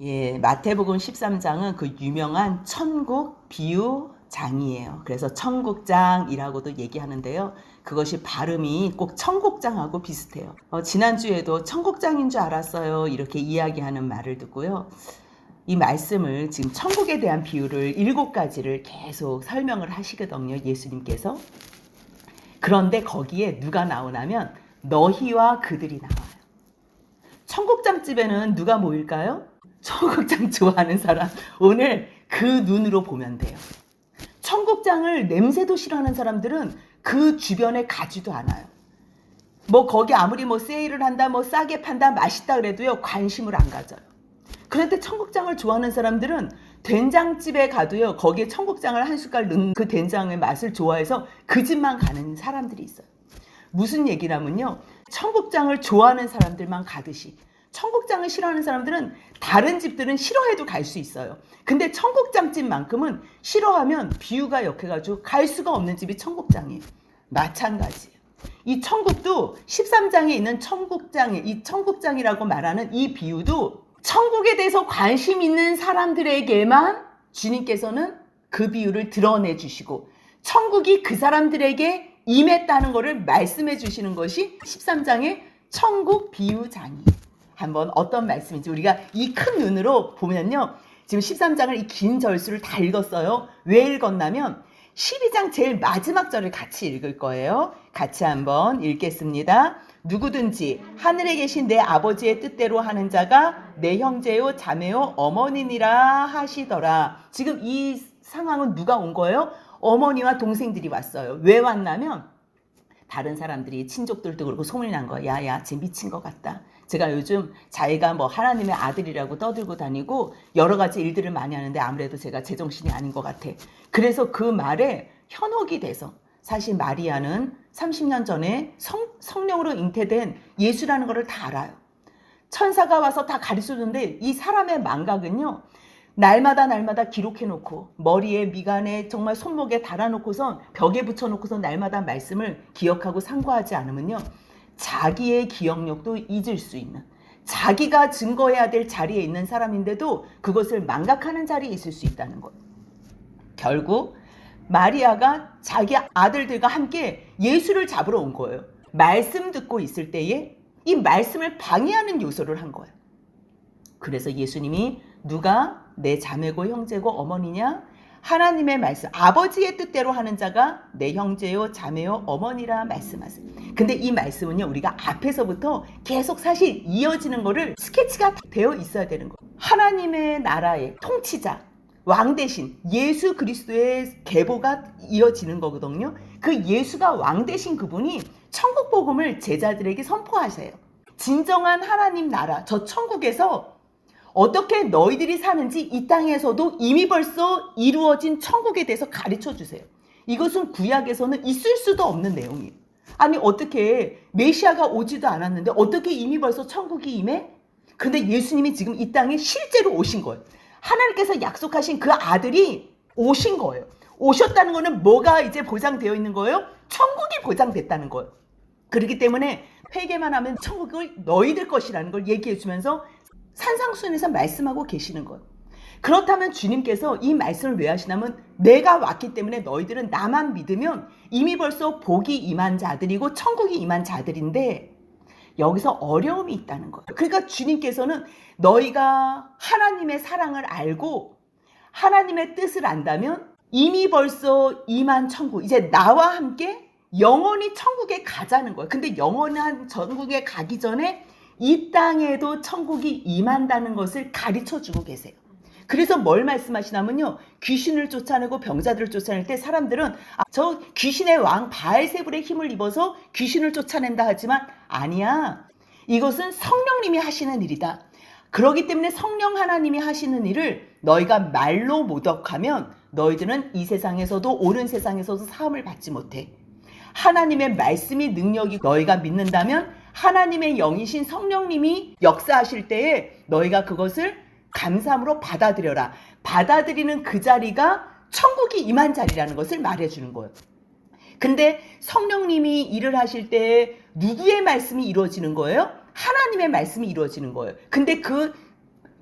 예, 마태복음 13장은 그 유명한 천국 비유장이에요. 그래서 천국장이라고도 얘기하는데요. 그것이 발음이 꼭 청국장하고 비슷해요. 지난주에도 천국장인 줄 알았어요. 이렇게 이야기하는 말을 듣고요. 이 말씀을 지금 천국에 대한 비유를 7가지를 계속 설명을 하시거든요. 예수님께서. 그런데 거기에 누가 나오냐면 너희와 그들이 나와요. 청국장집에는 누가 모일까요? 청국장 좋아하는 사람. 오늘 그 눈으로 보면 돼요. 청국장을 냄새도 싫어하는 사람들은 그 주변에 가지도 않아요. 뭐 거기 아무리 뭐 세일을 한다, 뭐 싸게 판다, 맛있다 그래도요, 관심을 안 가져요. 그런데 청국장을 좋아하는 사람들은 된장집에 가도요, 거기에 청국장을 한 숟갈 넣은 그 된장의 맛을 좋아해서 그 집만 가는 사람들이 있어요. 무슨 얘기냐면요, 청국장을 좋아하는 사람들만 가듯이 청국장을 싫어하는 사람들은 다른 집들은 싫어해도 갈 수 있어요. 근데 청국장집만큼은 싫어하면 비유가 역해가지고 갈 수가 없는 집이 청국장이에요. 마찬가지예요. 이 천국도 13장에 있는 이 청국장이라고 말하는 이 비유도 천국에 대해서 관심 있는 사람들에게만 주님께서는 그 비유를 드러내 주시고 천국이 그 사람들에게 임했다는 것을 말씀해 주시는 것이 13장의 천국 비유장이에요. 한번 어떤 말씀인지 우리가 이 큰 눈으로 보면요. 지금 13장을 이 긴 절수를 다 읽었어요. 왜 읽었냐면 12장 제일 마지막 절을 같이 읽을 거예요. 같이 한번 읽겠습니다. 누구든지 하늘에 계신 내 아버지의 뜻대로 하는 자가 내 형제요 자매요 어머니니라 하시더라. 지금 이 상황은 누가 온 거예요? 어머니와 동생들이 왔어요. 왜 왔냐면 다른 사람들이 친족들도 그렇고 소문이 난 거야. 야야, 쟤 미친 것 같다. 제가 요즘 자기가 뭐 하나님의 아들이라고 떠들고 다니고 여러 가지 일들을 많이 하는데 아무래도 제가 제정신이 아닌 것 같아. 그래서 그 말에 현혹이 돼서 사실 마리아는 30년 전에 성령으로 잉태된 예수라는 것을 다 알아요. 천사가 와서 다 가르쳐줬는데 이 사람의 망각은요. 날마다 기록해놓고 머리에 미간에 정말 손목에 달아놓고선 벽에 붙여놓고서 날마다 말씀을 기억하고 상고하지 않으면요. 자기의 기억력도 잊을 수 있는 자기가 증거해야 될 자리에 있는 사람인데도 그것을 망각하는 자리에 있을 수 있다는 것. 결국 마리아가 자기 아들들과 함께 예수를 잡으러 온 거예요. 말씀 듣고 있을 때에 이 말씀을 방해하는 요소를 한 거예요. 그래서 예수님이 누가 내 자매고 형제고 어머니냐? 하나님의 말씀, 아버지의 뜻대로 하는 자가 내 형제요 자매요 어머니라 말씀하세요. 근데 이 말씀은요, 우리가 앞에서부터 계속 사실 이어지는 거를 스케치가 되어 있어야 되는 거예요. 하나님의 나라의 통치자, 왕 대신 예수 그리스도의 계보가 이어지는 거거든요. 그 예수가 왕 대신 그분이 천국 복음을 제자들에게 선포하세요. 진정한 하나님 나라, 저 천국에서 어떻게 너희들이 사는지 이 땅에서도 이미 벌써 이루어진 천국에 대해서 가르쳐 주세요. 이것은 구약에서는 있을 수도 없는 내용이에요. 아니 어떻게 메시아가 오지도 않았는데 어떻게 이미 벌써 천국이 임해? 근데 예수님이 지금 이 땅에 실제로 오신 거예요. 하나님께서 약속하신 그 아들이 오신 거예요. 오셨다는 거는 뭐가 이제 보장되어 있는 거예요? 천국이 보장됐다는 거예요. 그렇기 때문에 회개만 하면 천국을 너희들 것이라는 걸 얘기해 주면서 산상수훈에서 말씀하고 계시는 거예요. 그렇다면 주님께서 이 말씀을 왜 하시냐면 내가 왔기 때문에 너희들은 나만 믿으면 이미 벌써 복이 임한 자들이고 천국이 임한 자들인데 여기서 어려움이 있다는 거예요. 그러니까 주님께서는 너희가 하나님의 사랑을 알고 하나님의 뜻을 안다면 이미 벌써 임한 천국, 이제 나와 함께 영원히 천국에 가자는 거예요. 근데 영원한 천국에 가기 전에 이 땅에도 천국이 임한다는 것을 가르쳐주고 계세요. 그래서 뭘 말씀하시냐면요. 귀신을 쫓아내고 병자들을 쫓아낼 때 사람들은 저 귀신의 왕 바알세불의 힘을 입어서 귀신을 쫓아낸다 하지만 아니야. 이것은 성령님이 하시는 일이다. 그렇기 때문에 성령 하나님이 하시는 일을 너희가 말로 모독하면 너희들은 이 세상에서도 옳은 세상에서도 사함을 받지 못해. 하나님의 말씀이 능력이 너희가 믿는다면 하나님의 영이신 성령님이 역사하실 때에 너희가 그것을 감사함으로 받아들여라. 받아들이는 그 자리가 천국이 임한 자리라는 것을 말해주는 거예요. 근데 성령님이 일을 하실 때 누구의 말씀이 이루어지는 거예요? 하나님의 말씀이 이루어지는 거예요. 근데 그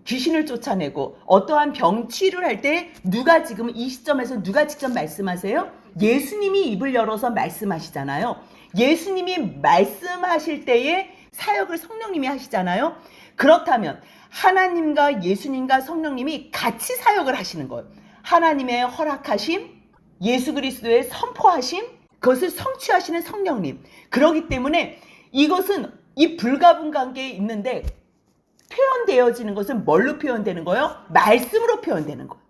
귀신을 쫓아내고 어떠한 병 치유를 할 때 누가 지금 이 시점에서 누가 직접 말씀하세요? 예수님이 입을 열어서 말씀하시잖아요. 예수님이 말씀하실 때에 사역을 성령님이 하시잖아요. 그렇다면 하나님과 예수님과 성령님이 같이 사역을 하시는 거예요. 하나님의 허락하심, 예수 그리스도의 선포하심, 그것을 성취하시는 성령님. 그렇기 때문에 이것은 이 불가분 관계에 있는데 표현되어지는 것은 뭘로 표현되는 거예요? 말씀으로 표현되는 거예요.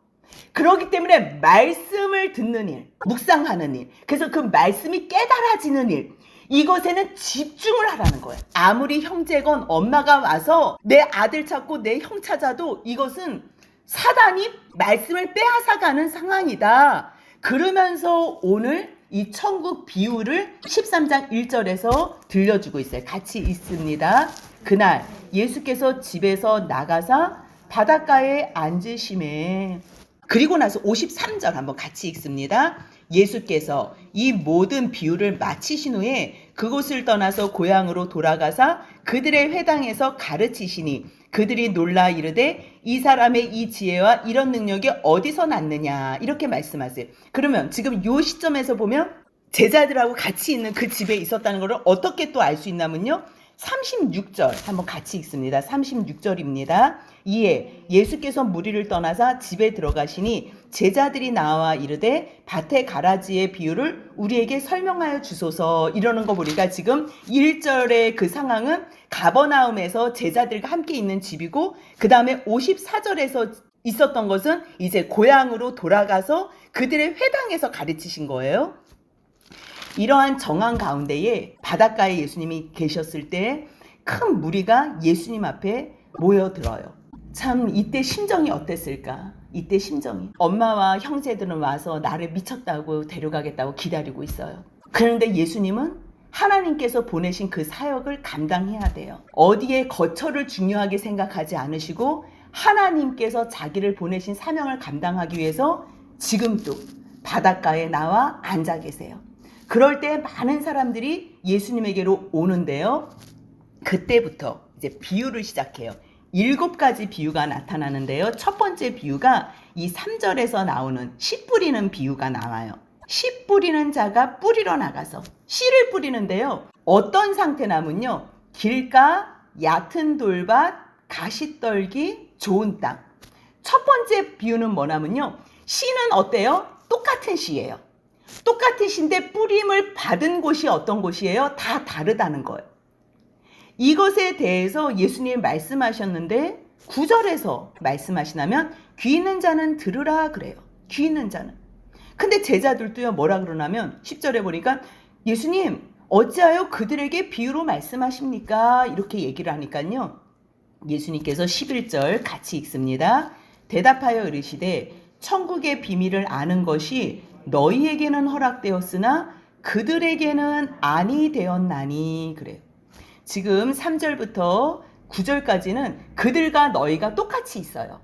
그렇기 때문에 말씀을 듣는 일, 묵상하는 일, 그래서 그 말씀이 깨달아지는 일, 이것에는 집중을 하라는 거예요. 아무리 형제건 엄마가 와서 내 아들 찾고 내 형 찾아도 이것은 사단이 말씀을 빼앗아가는 상황이다. 그러면서 오늘 이 천국 비유를 13장 1절에서 들려주고 있어요. 같이 있습니다. 그날 예수께서 집에서 나가사 바닷가에 앉으심에, 그리고 나서 53절 한번 같이 읽습니다. 예수께서 이 모든 비유를 마치신 후에 그곳을 떠나서 고향으로 돌아가사 그들의 회당에서 가르치시니 그들이 놀라 이르되 이 사람의 이 지혜와 이런 능력이 어디서 났느냐, 이렇게 말씀하세요. 그러면 지금 이 시점에서 보면 제자들하고 같이 있는 그 집에 있었다는 것을 어떻게 또 알 수 있냐면요, 36절 한번 같이 읽습니다. 36절입니다. 이에 예수께서 무리를 떠나사 집에 들어가시니 제자들이 나와 이르되 밭의 가라지의 비유를 우리에게 설명하여 주소서, 이러는 거 보니까 지금 1절의 그 상황은 가버나움에서 제자들과 함께 있는 집이고, 그 다음에 54절에서 있었던 것은 이제 고향으로 돌아가서 그들의 회당에서 가르치신 거예요. 이러한 정황 가운데에 바닷가에 예수님이 계셨을 때 큰 무리가 예수님 앞에 모여들어요. 참 이때 심정이 어땠을까? 이때 심정이, 엄마와 형제들은 와서 나를 미쳤다고 데려가겠다고 기다리고 있어요. 그런데 예수님은 하나님께서 보내신 그 사역을 감당해야 돼요. 어디에 거처를 중요하게 생각하지 않으시고 하나님께서 자기를 보내신 사명을 감당하기 위해서 지금도 바닷가에 나와 앉아 계세요. 그럴 때 많은 사람들이 예수님에게로 오는데요. 그때부터 이제 비유를 시작해요. 7가지 비유가 나타나는데요. 첫 번째 비유가 이 3절에서 나오는 씨 뿌리는 비유가 나와요. 씨 뿌리는 자가 뿌리러 나가서 씨를 뿌리는데요. 어떤 상태나면요, 길가, 얕은 돌밭, 가시떨기, 좋은 땅. 첫 번째 비유는 뭐냐면요, 씨는 어때요? 똑같은 씨예요. 똑같은 씨인데 뿌림을 받은 곳이 어떤 곳이에요? 다 다르다는 거예요. 이것에 대해서 예수님이 말씀하셨는데 9절에서 말씀하시냐면 귀 있는 자는 들으라 그래요. 귀 있는 자는. 근데 제자들도요, 뭐라 그러냐면 10절에 보니까 예수님 어찌하여 그들에게 비유로 말씀하십니까? 이렇게 얘기를 하니까요, 예수님께서 11절 같이 읽습니다. 대답하여 이르시되 천국의 비밀을 아는 것이 너희에게는 허락되었으나 그들에게는 아니 되었나니 그래요. 지금 3절부터 9절까지는 그들과 너희가 똑같이 있어요.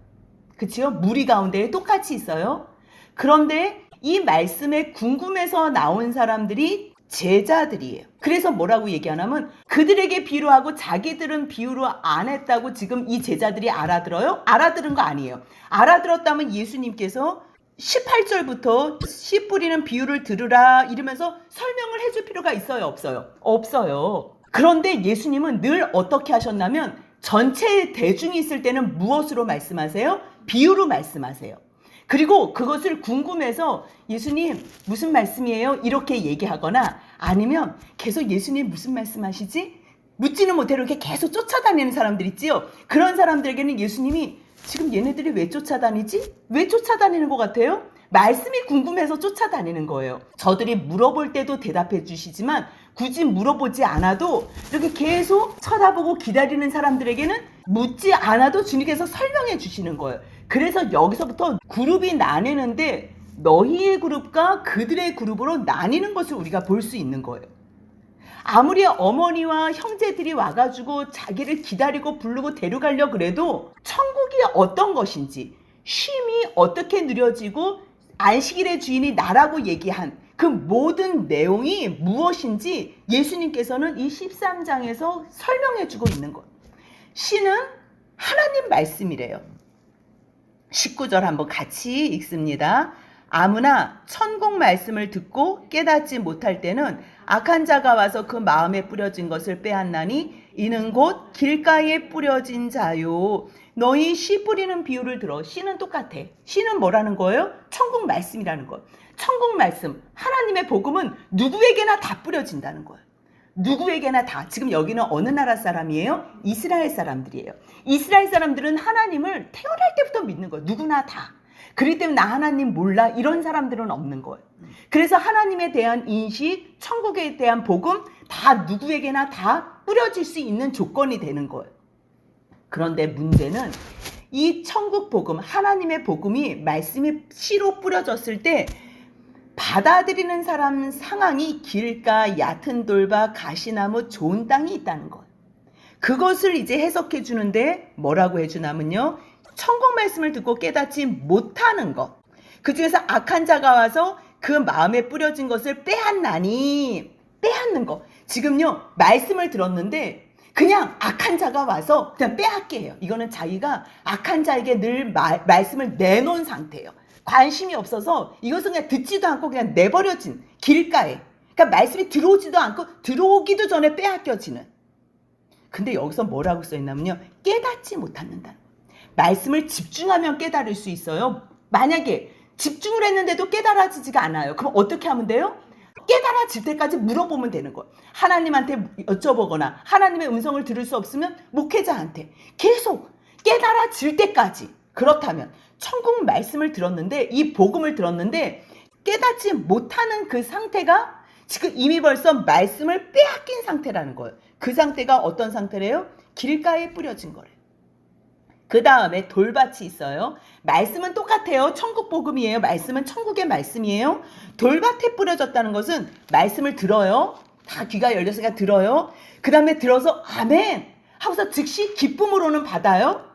그치요? 무리 가운데 똑같이 있어요. 그런데 이 말씀에 궁금해서 나온 사람들이 제자들이에요. 그래서 뭐라고 얘기하냐면 그들에게 비유로 하고 자기들은 비유로 안 했다고 지금 이 제자들이 알아들어요? 알아들은 거 아니에요. 알아들었다면 예수님께서 18절부터 씨 뿌리는 비유를 들으라 이러면서 설명을 해줄 필요가 있어요? 없어요? 없어요. 그런데 예수님은 늘 어떻게 하셨냐면 전체 대중이 있을 때는 무엇으로 말씀하세요? 비유로 말씀하세요. 그리고 그것을 궁금해서 예수님 무슨 말씀이에요? 이렇게 얘기하거나 아니면 계속 예수님 무슨 말씀하시지? 묻지는 못해 이렇게 계속 쫓아다니는 사람들 있지요? 그런 사람들에게는 예수님이 지금 얘네들이 왜 쫓아다니지? 왜 쫓아다니는 것 같아요? 말씀이 궁금해서 쫓아다니는 거예요. 저들이 물어볼 때도 대답해 주시지만 굳이 물어보지 않아도 이렇게 계속 쳐다보고 기다리는 사람들에게는 묻지 않아도 주님께서 설명해 주시는 거예요. 그래서 여기서부터 그룹이 나뉘는데 너희의 그룹과 그들의 그룹으로 나뉘는 것을 우리가 볼 수 있는 거예요. 아무리 어머니와 형제들이 와가지고 자기를 기다리고 부르고 데려가려 그래도 천국이 어떤 것인지, 쉼이 어떻게 누려지고 안식일의 주인이 나라고 얘기한 그 모든 내용이 무엇인지 예수님께서는 이 13장에서 설명해 주고 있는 거예요. 씨는 하나님 말씀이래요. 19절 한번 같이 읽습니다. 아무나 천국 말씀을 듣고 깨닫지 못할 때는 악한 자가 와서 그 마음에 뿌려진 것을 빼앗나니 이는 곧 길가에 뿌려진 자요. 너희 씨 뿌리는 비유를 들어. 씨는 똑같아. 씨는 뭐라는 거예요? 천국 말씀이라는 거. 천국 말씀, 하나님의 복음은 누구에게나 다 뿌려진다는 거예요. 누구에게나 다. 지금 여기는 어느 나라 사람이에요? 이스라엘 사람들이에요. 이스라엘 사람들은 하나님을 태어날 때부터 믿는 거예요. 누구나 다. 그렇기 때문에 나 하나님 몰라 이런 사람들은 없는 거예요. 그래서 하나님에 대한 인식, 천국에 대한 복음 다 누구에게나 다 뿌려질 수 있는 조건이 되는 거예요. 그런데 문제는 이 천국 복음, 하나님의 복음이 말씀이 씨로 뿌려졌을 때 받아들이는 사람 상황이 길가, 얕은 돌과 가시나무, 좋은 땅이 있다는 거예요. 그것을 이제 해석해 주는데 뭐라고 해주냐면요. 천국 말씀을 듣고 깨닫지 못하는 것. 그 중에서 악한 자가 와서 그 마음에 뿌려진 것을 빼앗나니. 빼앗는 거. 지금요. 말씀을 들었는데 그냥 악한 자가 와서 그냥 빼앗게 해요. 이거는 자기가 악한 자에게 늘 말씀을 내놓은 상태예요. 관심이 없어서 이것은 그냥 듣지도 않고 그냥 내버려진 길가에. 그러니까 말씀이 들어오지도 않고 들어오기도 전에 빼앗겨지는. 근데 여기서 뭐라고 써있냐면요. 깨닫지 못한다. 말씀을 집중하면 깨달을 수 있어요. 만약에 집중을 했는데도 깨달아지지가 않아요. 그럼 어떻게 하면 돼요? 깨달아질 때까지 물어보면 되는 거예요. 하나님한테 여쭤보거나 하나님의 음성을 들을 수 없으면 목회자한테 계속 깨달아질 때까지. 그렇다면 천국 말씀을 들었는데 이 복음을 들었는데 깨닫지 못하는 그 상태가 지금 이미 벌써 말씀을 빼앗긴 상태라는 거예요. 그 상태가 어떤 상태래요? 길가에 뿌려진 거래요. 그 다음에 돌밭이 있어요. 말씀은 똑같아요. 천국 복음이에요. 말씀은 천국의 말씀이에요. 돌밭에 뿌려졌다는 것은 말씀을 들어요. 다 귀가 열렸으니까 들어요. 그 다음에 들어서 아멘 하고서 즉시 기쁨으로는 받아요.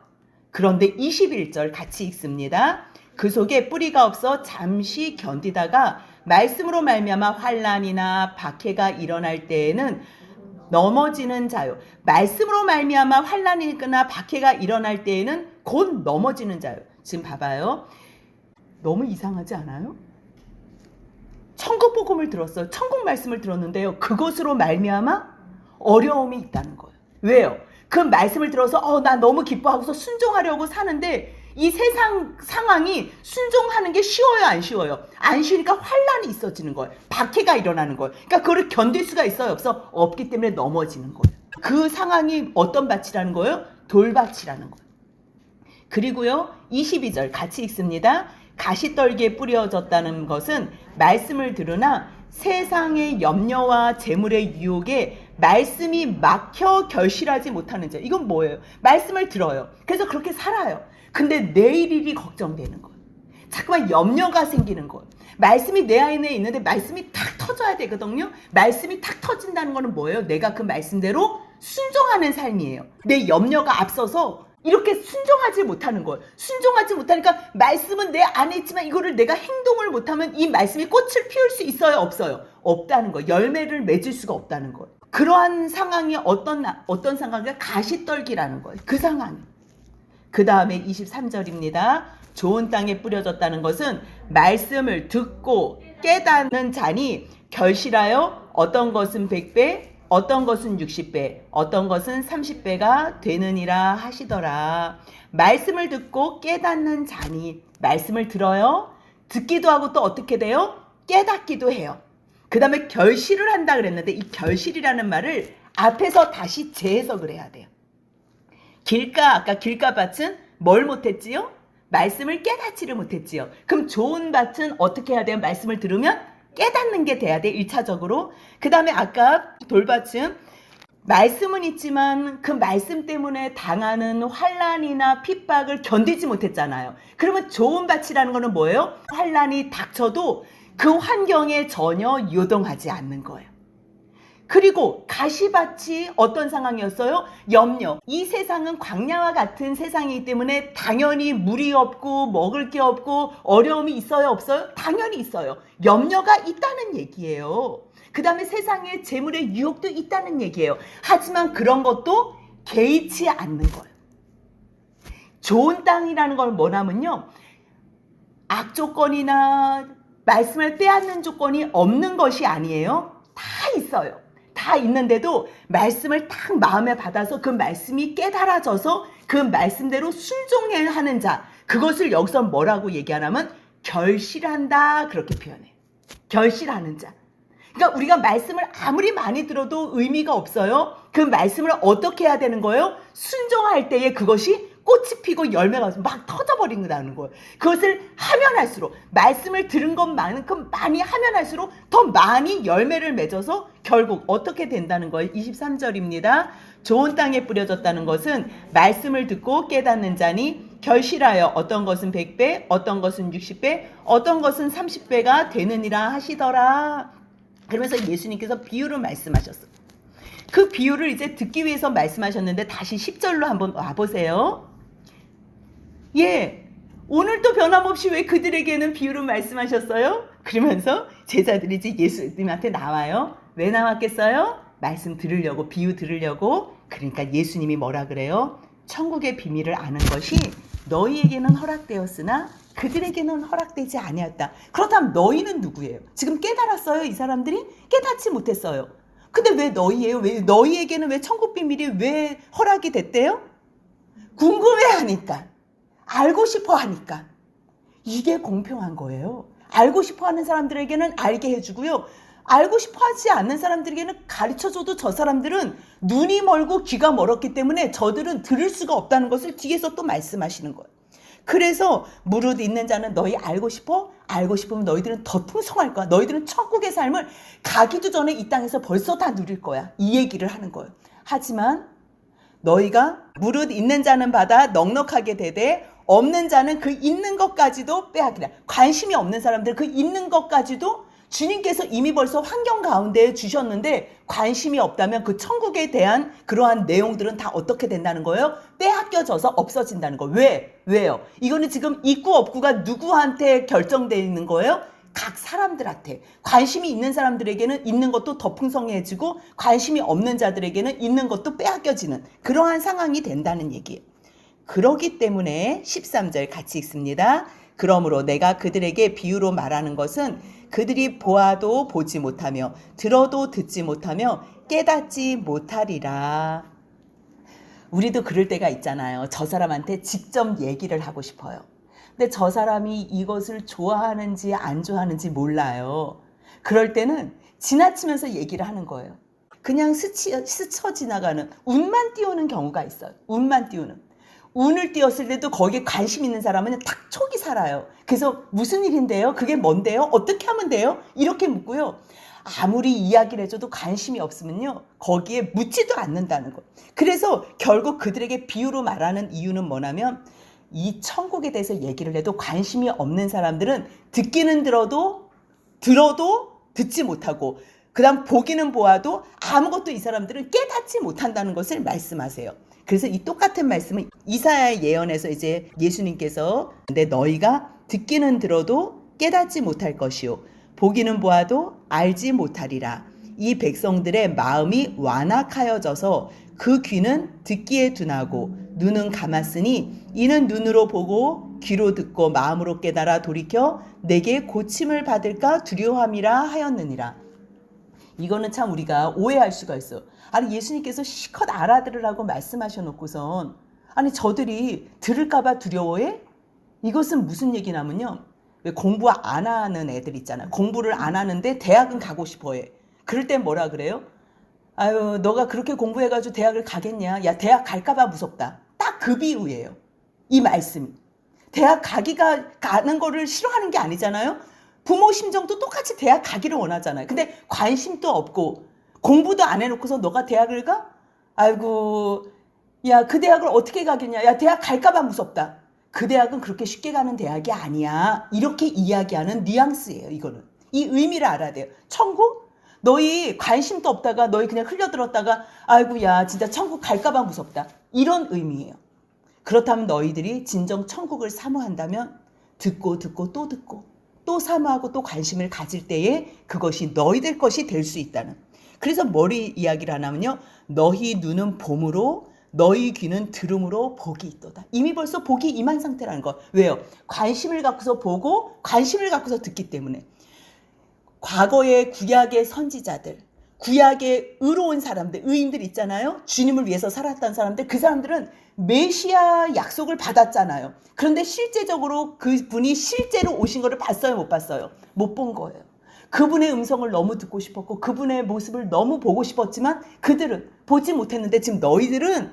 그런데 21절 같이 읽습니다. 그 속에 뿌리가 없어 잠시 견디다가 말씀으로 말미암아 환난이나 박해가 일어날 때에는 넘어지는 자요. 말씀으로 말미암아 환난이나 박해가 일어날 때에는 곧 넘어지는 자요. 지금 봐봐요. 너무 이상하지 않아요? 천국 복음을 들었어요. 천국 말씀을 들었는데요. 그것으로 말미암아 어려움이 있다는 거예요. 왜요? 그 말씀을 들어서 나 너무 기뻐하고서 순종하려고 사는데 이 세상 상황이 순종하는 게 쉬워요, 안 쉬워요? 안 쉬우니까 환난이 있어지는 거예요. 박해가 일어나는 거예요. 그러니까 그걸 견딜 수가 있어요, 없어? 없기 때문에 넘어지는 거예요. 그 상황이 어떤 밭이라는 거예요? 돌밭이라는 거예요. 그리고요, 22절 같이 읽습니다. 가시떨기에 뿌려졌다는 것은 말씀을 들으나 세상의 염려와 재물의 유혹에 말씀이 막혀 결실하지 못하는 자. 이건 뭐예요? 말씀을 들어요. 그래서 그렇게 살아요. 근데 내일 일이 걱정되는 거예요. 자꾸만 염려가 생기는 거예요. 말씀이 내 안에 있는데 말씀이 탁 터져야 되거든요. 말씀이 탁 터진다는 거는 뭐예요? 내가 그 말씀대로 순종하는 삶이에요. 내 염려가 앞서서 이렇게 순종하지 못하는 거예요. 순종하지 못하니까 말씀은 내 안에 있지만 이거를 내가 행동을 못하면 이 말씀이 꽃을 피울 수 있어요? 없어요? 없다는 거예요. 열매를 맺을 수가 없다는 거예요. 그러한 상황이 어떤 상황이냐? 가시떨기라는 거예요. 그 상황이. 그 다음에 23절입니다. 좋은 땅에 뿌려졌다는 것은 말씀을 듣고 깨닫는 자니 결실하여 어떤 것은 100배, 어떤 것은 60배, 어떤 것은 30배가 되느니라 하시더라. 말씀을 듣고 깨닫는 자니, 말씀을 들어요. 듣기도 하고 또 어떻게 돼요? 깨닫기도 해요. 그 다음에 결실을 한다 그랬는데 이 결실이라는 말을 앞에서 다시 재해석을 해야 돼요. 아까 길가밭은 뭘 못했지요? 말씀을 깨닫지를 못했지요. 그럼 좋은 밭은 어떻게 해야 돼요? 말씀을 들으면 깨닫는 게 돼야 돼, 1차적으로. 그 다음에 아까 돌밭은 말씀은 있지만 그 말씀 때문에 당하는 환난이나 핍박을 견디지 못했잖아요. 그러면 좋은 밭이라는 거는 뭐예요? 환난이 닥쳐도 그 환경에 전혀 요동하지 않는 거예요. 그리고 가시밭이 어떤 상황이었어요? 염려. 이 세상은 광야와 같은 세상이기 때문에 당연히 물이 없고 먹을 게 없고 어려움이 있어요, 없어요? 당연히 있어요. 염려가 있다는 얘기예요. 그 다음에 세상에 재물의 유혹도 있다는 얘기예요. 하지만 그런 것도 개의치 않는 거예요. 좋은 땅이라는 걸 뭐냐면요, 악조건이나 말씀을 빼앗는 조건이 없는 것이 아니에요. 다 있어요. 다 있는데도 말씀을 딱 마음에 받아서 그 말씀이 깨달아져서 그 말씀대로 순종해야 하는 자, 그것을 여기서 뭐라고 얘기하냐면 결실한다, 그렇게 표현해. 결실하는 자. 그러니까 우리가 말씀을 아무리 많이 들어도 의미가 없어요. 그 말씀을 어떻게 해야 되는 거예요? 순종할 때에 그것이 꽃이 피고 열매가 막 터져버린다는 거예요. 그것을 하면 할수록, 말씀을 들은 것만큼 많이 하면 할수록 더 많이 열매를 맺어서 결국 어떻게 된다는 거예요? 23절입니다. 좋은 땅에 뿌려졌다는 것은 말씀을 듣고 깨닫는 자니 결실하여 어떤 것은 100배, 어떤 것은 60배, 어떤 것은 30배가 되느니라 하시더라. 그러면서 예수님께서 비유를 말씀하셨어요. 그 비유를 이제 듣기 위해서 말씀하셨는데 다시 10절로 한번 와보세요. 예, 오늘도 변함없이 왜 그들에게는 비유를 말씀하셨어요? 그러면서 제자들이 이제 예수님한테 나와요. 왜 나왔겠어요? 말씀 들으려고, 비유 들으려고. 그러니까 예수님이 뭐라 그래요? 천국의 비밀을 아는 것이 너희에게는 허락되었으나 그들에게는 허락되지 아니었다. 그렇다면 너희는 누구예요? 지금 깨달았어요? 이 사람들이? 깨닫지 못했어요. 근데 왜 너희예요? 왜 너희에게는 왜 천국 비밀이 왜 허락이 됐대요? 궁금해하니까, 알고 싶어 하니까. 이게 공평한 거예요. 알고 싶어 하는 사람들에게는 알게 해주고요, 알고 싶어 하지 않는 사람들에게는 가르쳐줘도 저 사람들은 눈이 멀고 귀가 멀었기 때문에 저들은 들을 수가 없다는 것을 뒤에서 또 말씀하시는 거예요. 그래서 무릇 있는 자는 너희 알고 싶어? 알고 싶으면 너희들은 더 풍성할 거야. 너희들은 천국의 삶을 가기도 전에 이 땅에서 벌써 다 누릴 거야. 이 얘기를 하는 거예요. 하지만 너희가 무릇 있는 자는 받아 넉넉하게 되되 없는 자는 그 있는 것까지도 빼앗기라. 관심이 없는 사람들 그 있는 것까지도 주님께서 이미 벌써 환경 가운데 주셨는데 관심이 없다면 그 천국에 대한 그러한 내용들은 다 어떻게 된다는 거예요? 빼앗겨져서 없어진다는 거예요. 왜요? 이거는 지금 있고 없고가 누구한테 결정되어 있는 거예요? 각 사람들한테. 관심이 있는 사람들에게는 있는 것도 더 풍성해지고 관심이 없는 자들에게는 있는 것도 빼앗겨지는 그러한 상황이 된다는 얘기예요. 그러기 때문에 13절 같이 읽습니다. 그러므로 내가 그들에게 비유로 말하는 것은 그들이 보아도 보지 못하며 들어도 듣지 못하며 깨닫지 못하리라. 우리도 그럴 때가 있잖아요. 저 사람한테 직접 얘기를 하고 싶어요. 근데 저 사람이 이것을 좋아하는지 안 좋아하는지 몰라요. 그럴 때는 지나치면서 얘기를 하는 거예요. 그냥 스쳐 지나가는, 운만 띄우는 경우가 있어요. 운만 띄우는. 운을 띄웠을 때도 거기에 관심 있는 사람은 탁 촉이 살아요. 그래서 무슨 일인데요? 그게 뭔데요? 어떻게 하면 돼요? 이렇게 묻고요. 아무리 이야기를 해줘도 관심이 없으면요, 거기에 묻지도 않는다는 거. 그래서 결국 그들에게 비유로 말하는 이유는 뭐냐면 이 천국에 대해서 얘기를 해도 관심이 없는 사람들은 듣기는 들어도 듣지 못하고 그 다음 보기는 보아도 아무것도 이 사람들은 깨닫지 못한다는 것을 말씀하세요. 그래서 이 똑같은 말씀은 이사야의 예언에서 이제 예수님께서 근데 너희가 듣기는 들어도 깨닫지 못할 것이요 보기는 보아도 알지 못하리라. 이 백성들의 마음이 완악하여져서 그 귀는 듣기에 둔하고 눈은 감았으니 이는 눈으로 보고 귀로 듣고 마음으로 깨달아 돌이켜 내게 고침을 받을까 두려워함이라 하였느니라. 이거는 참 우리가 오해할 수가 있어. 아니 예수님께서 실컷 알아들으라고 말씀하셔놓고선 아니 저들이 들을까봐 두려워해? 이것은 무슨 얘기냐면요, 왜 공부 안 하는 애들 있잖아. 공부를 안 하는데 대학은 가고 싶어해. 그럴 땐 뭐라 그래요? 아유 너가 그렇게 공부해가지고 대학을 가겠냐? 야 대학 갈까봐 무섭다. 딱 그 비유예요. 이 말씀. 대학 가는 거를 싫어하는 게 아니잖아요. 부모 심정도 똑같이 대학 가기를 원하잖아요. 근데 관심도 없고 공부도 안 해놓고서 너가 대학을 가? 아이고 야 그 대학을 어떻게 가겠냐? 야 대학 갈까봐 무섭다. 그 대학은 그렇게 쉽게 가는 대학이 아니야. 이렇게 이야기하는 뉘앙스예요. 이거는. 이 의미를 알아야 돼요. 천국? 너희 관심도 없다가 너희 그냥 흘려들었다가 아이고 야 진짜 천국 갈까봐 무섭다. 이런 의미예요. 그렇다면 너희들이 진정 천국을 사모한다면 듣고 또 사모하고 또 관심을 가질 때에 그것이 너희들 것이 될 수 있다는. 그래서 머리 이야기를 하냐면요, 너희 눈은 봄으로 너희 귀는 들음으로 복이 있도다. 이미 벌써 복이 임한 상태라는 거. 왜요? 관심을 갖고서 보고 관심을 갖고서 듣기 때문에. 과거의 구약의 선지자들, 구약의 의로운 사람들, 의인들 있잖아요. 주님을 위해서 살았던 사람들, 그 사람들은 메시아 약속을 받았잖아요. 그런데 실제적으로 그분이 실제로 오신 거를 봤어요, 못 봤어요? 못 본 거예요. 그분의 음성을 너무 듣고 싶었고 그분의 모습을 너무 보고 싶었지만 그들은 보지 못했는데, 지금 너희들은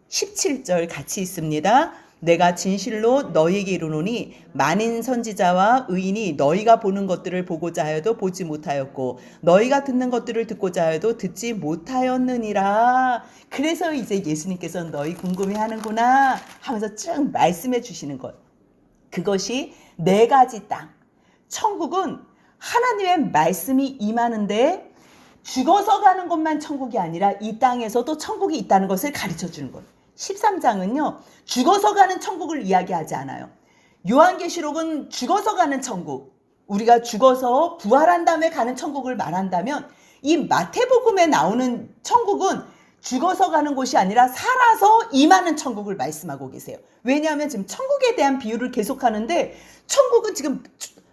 17절 같이 있습니다. 내가 진실로 너희에게 이르노니 만인 선지자와 의인이 너희가 보는 것들을 보고자 하여도 보지 못하였고 너희가 듣는 것들을 듣고자 하여도 듣지 못하였느니라. 그래서 이제 예수님께서는 너희 궁금해하는구나 하면서 쭉 말씀해 주시는 것. 그것이 네 가지 땅. 천국은 하나님의 말씀이 임하는데 죽어서 가는 것만 천국이 아니라 이 땅에서도 천국이 있다는 것을 가르쳐 주는 거예요. 13장은요. 죽어서 가는 천국을 이야기하지 않아요. 요한계시록은 죽어서 가는 천국, 우리가 죽어서 부활한 다음에 가는 천국을 말한다면, 이 마태복음에 나오는 천국은 죽어서 가는 곳이 아니라 살아서 임하는 천국을 말씀하고 계세요. 왜냐하면 지금 천국에 대한 비유를 계속하는데, 천국은 지금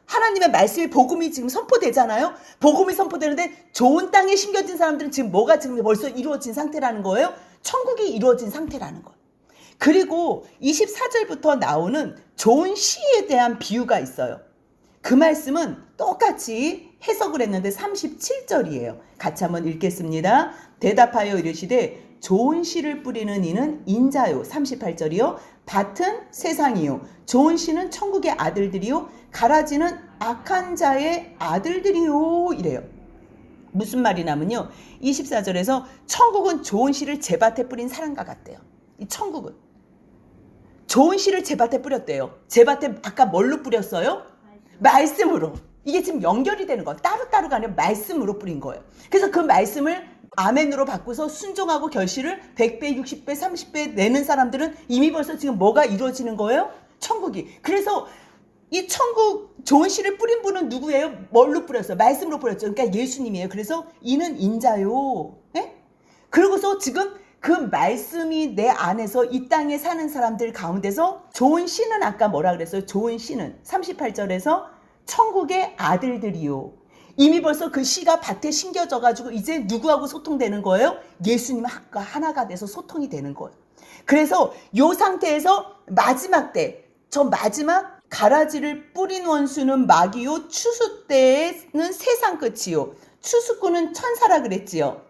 하나님의 말씀의 복음이 지금 선포되잖아요. 복음이 선포되는데 좋은 땅에 심겨진 사람들은 지금 뭐가 지금 벌써 이루어진 상태라는 거예요? 천국이 이루어진 상태라는 거예요. 그리고 24절부터 나오는 좋은 시에 대한 비유가 있어요. 그 말씀은 똑같이 해석을 했는데 37절이에요. 같이 한번 읽겠습니다. 대답하여 이르시되 좋은 씨를 뿌리는 이는 인자요. 38절이요. 밭은 세상이요. 좋은 씨는 천국의 아들들이요. 가라지는 악한 자의 아들들이요. 이래요. 무슨 말이냐면요. 24절에서 천국은 좋은 씨를 제 밭에 뿌린 사람과 같대요. 이 천국은 좋은 씨를 제 밭에 뿌렸대요. 제 밭에 아까 뭘로 뿌렸어요? 말씀으로. 이게 지금 연결이 되는 거예요. 따로따로가 아니라 말씀으로 뿌린 거예요. 그래서 그 말씀을 아멘으로 바꾸서 순종하고 결실을 100배, 60배, 30배 내는 사람들은 이미 벌써 지금 뭐가 이루어지는 거예요? 천국이. 그래서 이 천국 좋은 씨를 뿌린 분은 누구예요? 뭘로 뿌렸어요? 말씀으로 뿌렸죠. 그러니까 예수님이에요. 그래서 이는 인자요. 예? 그러고서 지금 그 말씀이 내 안에서 이 땅에 사는 사람들 가운데서 좋은 씨는 아까 뭐라 그랬어요? 좋은 씨는 38절에서 천국의 아들들이요. 이미 벌써 그 씨가 밭에 심겨져 가지고 이제 누구하고 소통되는 거예요? 예수님과 하나가 돼서 소통이 되는 거예요. 그래서 이 상태에서 마지막 때, 저 마지막 가라지를 뿌린 원수는 마귀요, 추수 때에는 세상 끝이요. 추수꾼은 천사라 그랬지요.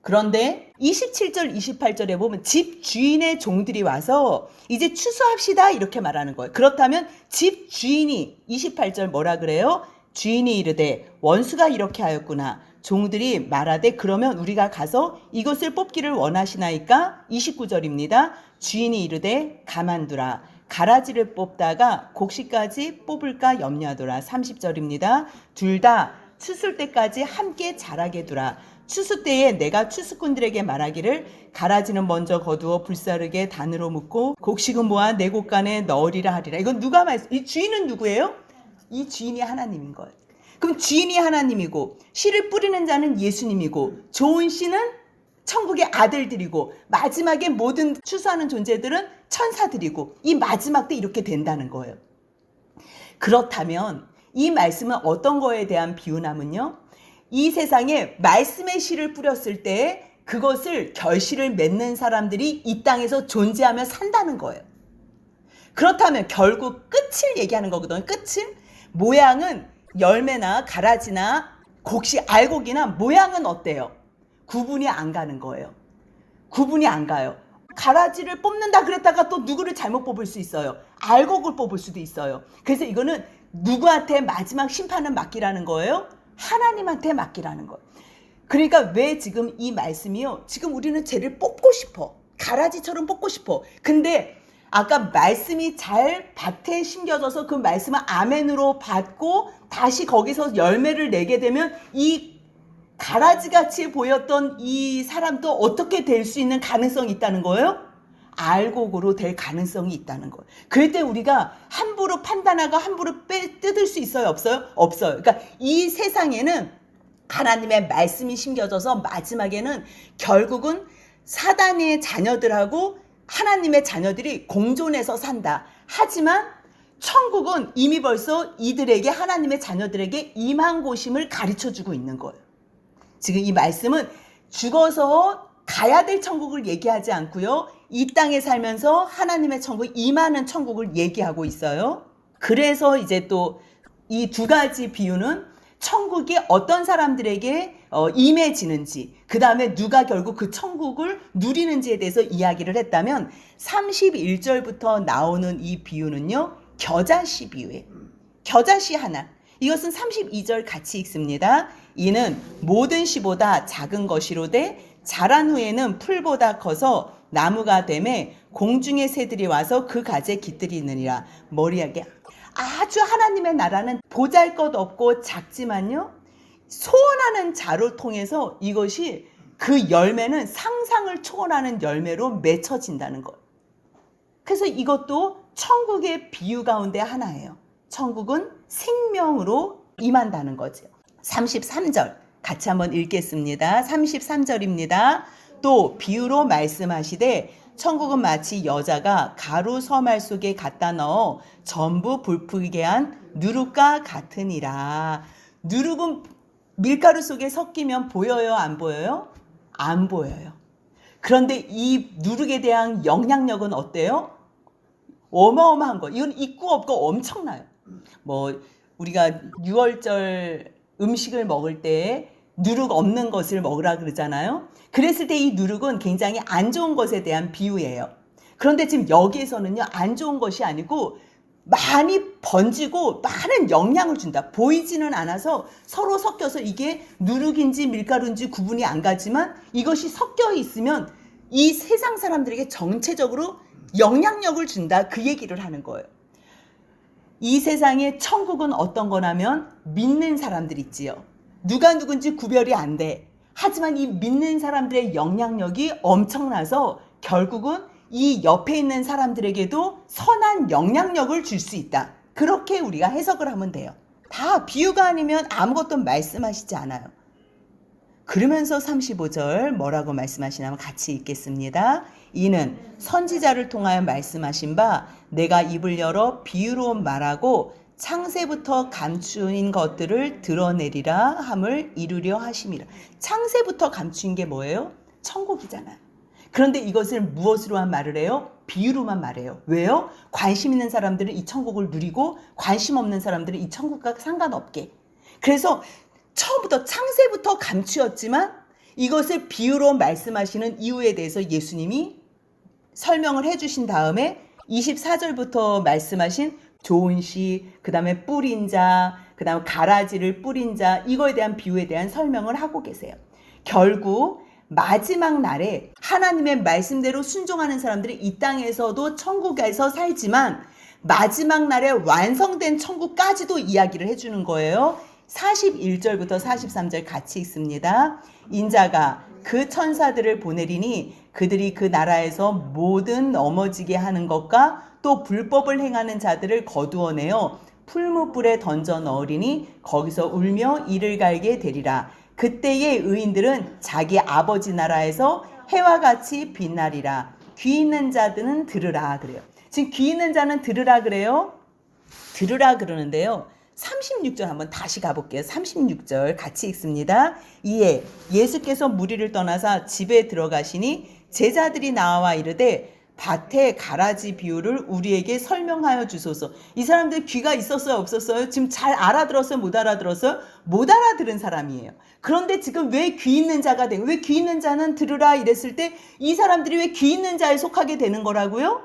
그런데 27절 28절에 보면 집 주인의 종들이 와서 이제 추수합시다 이렇게 말하는 거예요. 그렇다면 집 주인이 28절 뭐라 그래요? 주인이 이르되 원수가 이렇게 하였구나. 종들이 말하되 그러면 우리가 가서 이것을 뽑기를 원하시나이까? 29절입니다. 주인이 이르되 가만두라. 가라지를 뽑다가 곡식까지 뽑을까 염려하더라. 30절입니다. 둘 다 추술 때까지 함께 자라게 두라. 추수 때에 내가 추수꾼들에게 말하기를 가라지는 먼저 거두어 불사르게 단으로 묶고 곡식은 모아 내 곳간에 넣으리라 하리라. 이건 누가 말씀? 이 주인은 누구예요? 이 주인이 하나님인 거예요. 그럼 주인이 하나님이고 씨를 뿌리는 자는 예수님이고 좋은 씨는 천국의 아들들이고 마지막에 모든 추수하는 존재들은 천사들이고 이 마지막 때 이렇게 된다는 거예요. 그렇다면 이 말씀은 어떤 거에 대한 비유냐면요. 이 세상에 말씀의 씨를 뿌렸을 때 그것을 결실을 맺는 사람들이 이 땅에서 존재하며 산다는 거예요. 그렇다면 결국 끝을 얘기하는 거거든요. 끝은 모양은 열매나 가라지나 곡식, 알곡이나 모양은 어때요? 구분이 안 가는 거예요. 구분이 안 가요. 가라지를 뽑는다 그랬다가 또 누구를 잘못 뽑을 수 있어요. 알곡을 뽑을 수도 있어요. 그래서 이거는 누구한테 마지막 심판은 맡기라는 거예요? 하나님한테 맡기라는 거예요. 그러니까 왜 지금 이 말씀이요? 지금 우리는 쟤를 뽑고 싶어. 가라지처럼 뽑고 싶어. 근데 아까 말씀이 잘 밭에 심겨져서 그 말씀을 아멘으로 받고 다시 거기서 열매를 내게 되면 이 가라지같이 보였던 이 사람도 어떻게 될 수 있는 가능성이 있다는 거예요? 알곡으로 될 가능성이 있다는 거예요. 그럴 때 우리가 함부로 판단하고 함부로 뜯을 수 있어요? 없어요? 없어요. 그러니까 이 세상에는 하나님의 말씀이 심겨져서 마지막에는 결국은 사단의 자녀들하고 하나님의 자녀들이 공존해서 산다. 하지만 천국은 이미 벌써 이들에게, 하나님의 자녀들에게 임한 곳임을 가르쳐주고 있는 거예요. 지금 이 말씀은 죽어서 가야 될 천국을 얘기하지 않고요. 이 땅에 살면서 하나님의 천국, 임하는 천국을 얘기하고 있어요. 그래서 이제 또 이 두 가지 비유는 천국이 어떤 사람들에게 임해지는지, 그 다음에 누가 결국 그 천국을 누리는지에 대해서 이야기를 했다면 31절부터 나오는 이 비유는요, 겨자씨 비유예요. 겨자씨 하나. 이것은 32절 같이 읽습니다. 이는 모든 씨보다 작은 것이로되 자란 후에는 풀보다 커서 나무가 되매 공중의 새들이 와서 그 가지에 깃들이느니라. 머리하게 아주 하나님의 나라는 보잘것없고 작지만요, 소원하는 자를 통해서 이것이 그 열매는 상상을 초월하는 열매로 맺혀진다는 것. 그래서 이것도 천국의 비유 가운데 하나예요. 천국은 생명으로 임한다는 거죠. 33절 같이 한번 읽겠습니다. 33절입니다. 또 비유로 말씀하시되 천국은 마치 여자가 가루 서말 속에 갖다 넣어 전부 불풀게 한 누룩과 같으니라. 누룩은 밀가루 속에 섞이면 보여요, 안 보여요? 안 보여요. 그런데 이 누룩에 대한 영향력은 어때요? 어마어마한 거. 이건 있고 없고 엄청나요. 뭐 우리가 6월절 음식을 먹을 때 누룩 없는 것을 먹으라 그러잖아요. 그랬을 때 이 누룩은 굉장히 안 좋은 것에 대한 비유예요. 그런데 지금 여기에서는요, 안 좋은 것이 아니고 많이 번지고 많은 영향을 준다. 보이지는 않아서 서로 섞여서 이게 누룩인지 밀가루인지 구분이 안 가지만 이것이 섞여 있으면 이 세상 사람들에게 전체적으로 영향력을 준다. 그 얘기를 하는 거예요. 이 세상의 천국은 어떤 거냐면 믿는 사람들 있지요. 누가 누군지 구별이 안 돼. 하지만 이 믿는 사람들의 영향력이 엄청나서 결국은 이 옆에 있는 사람들에게도 선한 영향력을 줄 수 있다. 그렇게 우리가 해석을 하면 돼요. 다 비유가 아니면 아무것도 말씀하시지 않아요. 그러면서 35절 뭐라고 말씀하시냐면 같이 읽겠습니다. 이는 선지자를 통하여 말씀하신 바 내가 입을 열어 비유로 말하고 창세부터 감추인 것들을 드러내리라 함을 이루려 하심이라. 창세부터 감추인 게 뭐예요? 천국이잖아요. 그런데 이것을 무엇으로만 말을 해요? 비유로만 말해요. 왜요? 관심 있는 사람들은 이 천국을 누리고 관심 없는 사람들은 이 천국과 상관없게. 그래서 처음부터 창세부터 감추었지만 이것을 비유로 말씀하시는 이유에 대해서 예수님이 설명을 해주신 다음에 24절부터 말씀하신 좋은 씨, 그 다음에 뿌린 자, 그 다음에 가라지를 뿌린 자, 이거에 대한 비유에 대한 설명을 하고 계세요. 결국 마지막 날에 하나님의 말씀대로 순종하는 사람들이 이 땅에서도 천국에서 살지만 마지막 날에 완성된 천국까지도 이야기를 해주는 거예요. 41절부터 43절 같이 읽습니다. 인자가 그 천사들을 보내리니 그들이 그 나라에서 모든 넘어지게 하는 것과 또 불법을 행하는 자들을 거두어내어 풀무불에 던져 넣으리니 거기서 울며 이를 갈게 되리라. 그때의 의인들은 자기 아버지 나라에서 해와 같이 빛나리라. 귀 있는 자들은 들으라 그래요. 지금 귀 있는 자는 들으라 그래요. 들으라 그러는데요. 36절 한번 다시 가볼게요. 36절 같이 읽습니다. 이에 예수께서 무리를 떠나사 집에 들어가시니 제자들이 나와 이르되 밭의 가라지 비유를 우리에게 설명하여 주소서. 이 사람들 귀가 있었어요, 없었어요? 지금 잘 알아들었어요, 못 알아들었어요? 못 알아들은 사람이에요. 그런데 지금 왜 귀 있는 자가 돼? 왜 귀 있는 자는 들으라 이랬을 때 이 사람들이 왜 귀 있는 자에 속하게 되는 거라고요?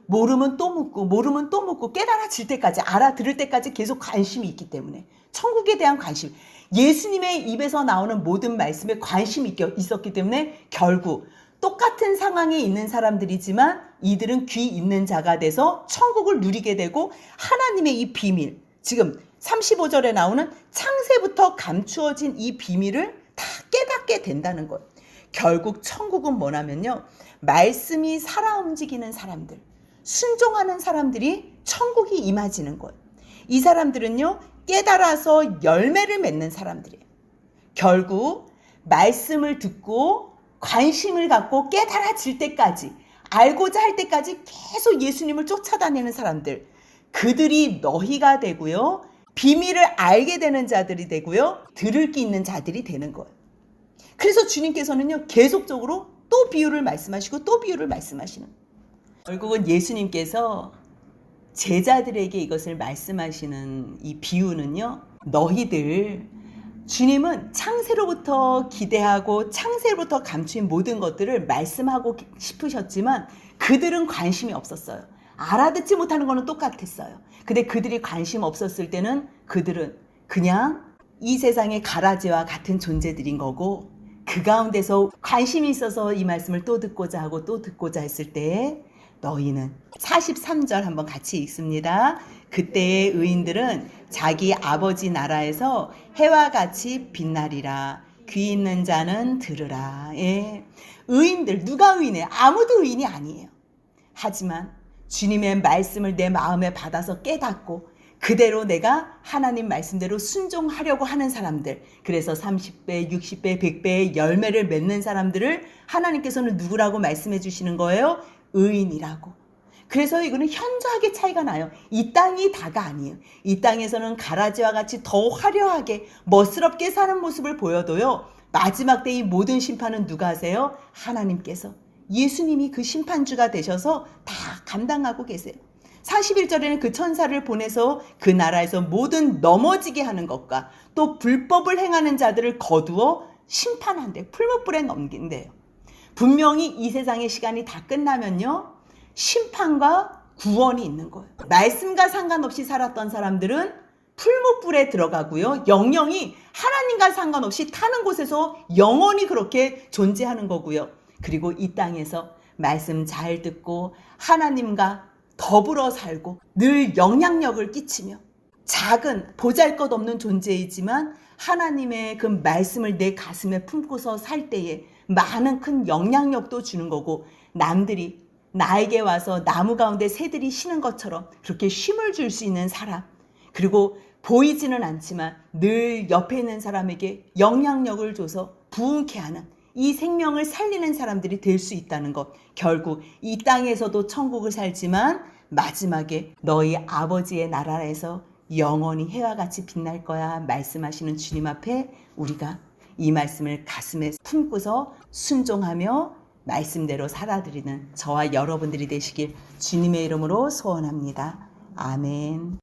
모르면 또 묻고 모르면 또 묻고 깨달아질 때까지, 알아들을 때까지 계속 관심이 있기 때문에, 천국에 대한 관심, 예수님의 입에서 나오는 모든 말씀에 관심이 있었기 때문에 결국 똑같은 상황에 있는 사람들이지만 이들은 귀 있는 자가 돼서 천국을 누리게 되고 하나님의 이 비밀, 지금 35절에 나오는 창세부터 감추어진 이 비밀을 다 깨닫게 된다는 것. 결국 천국은 뭐냐면요, 말씀이 살아 움직이는 사람들, 순종하는 사람들이 천국이 임하지는 것. 이 사람들은요, 깨달아서 열매를 맺는 사람들이에요. 결국 말씀을 듣고 관심을 갖고 깨달아질 때까지, 알고자 할 때까지 계속 예수님을 쫓아다니는 사람들, 그들이 너희가 되고요, 비밀을 알게 되는 자들이 되고요, 들을 게 있는 자들이 되는 거예요. 그래서 주님께서는요, 계속적으로 또 비유를 말씀하시고 또 비유를 말씀하시는 거예요. 결국은 예수님께서 제자들에게 이것을 말씀하시는 이 비유는요, 너희들, 주님은 창세로부터 기대하고 창세로부터 감추인 모든 것들을 말씀하고 싶으셨지만 그들은 관심이 없었어요. 알아듣지 못하는 거는 똑같았어요. 근데 그들이 관심 없었을 때는 그들은 그냥 이 세상의 가라지와 같은 존재들인 거고, 그 가운데서 관심이 있어서 이 말씀을 또 듣고자 하고 또 듣고자 했을 때에 너희는, 43절 한번 같이 읽습니다. 그때의 의인들은 자기 아버지 나라에서 해와 같이 빛나리라. 귀 있는 자는 들으라. 예. 의인들, 누가 의인해요? 아무도 의인이 아니에요. 하지만 주님의 말씀을 내 마음에 받아서 깨닫고 그대로 내가 하나님 말씀대로 순종하려고 하는 사람들, 그래서 30배, 60배, 100배의 열매를 맺는 사람들을 하나님께서는 누구라고 말씀해 주시는 거예요? 의인이라고. 그래서 이거는 현저하게 차이가 나요. 이 땅이 다가 아니에요. 이 땅에서는 가라지와 같이 더 화려하게 멋스럽게 사는 모습을 보여도요, 마지막 때 이 모든 심판은 누가 하세요? 하나님께서. 예수님이 그 심판주가 되셔서 다 감당하고 계세요. 41절에는 그 천사를 보내서 그 나라에서 모든 넘어지게 하는 것과 또 불법을 행하는 자들을 거두어 심판한대, 풀무불에 넘긴대요. 분명히 이 세상의 시간이 다 끝나면요, 심판과 구원이 있는 거예요. 말씀과 상관없이 살았던 사람들은 풀무불에 들어가고요, 영영이 하나님과 상관없이 타는 곳에서 영원히 그렇게 존재하는 거고요. 그리고 이 땅에서 말씀 잘 듣고 하나님과 더불어 살고 늘 영향력을 끼치며 작은 보잘것없는 존재이지만 하나님의 그 말씀을 내 가슴에 품고서 살 때에 많은 큰 영향력도 주는 거고, 남들이 나에게 와서 나무 가운데 새들이 쉬는 것처럼 그렇게 쉼을 줄 수 있는 사람, 그리고 보이지는 않지만 늘 옆에 있는 사람에게 영향력을 줘서 부흥케 하는, 이 생명을 살리는 사람들이 될 수 있다는 것. 결국 이 땅에서도 천국을 살지만 마지막에 너희 아버지의 나라에서 영원히 해와 같이 빛날 거야 말씀하시는 주님 앞에 우리가 이 말씀을 가슴에 품고서 순종하며 말씀대로 살아드리는 저와 여러분들이 되시길 주님의 이름으로 소원합니다. 아멘.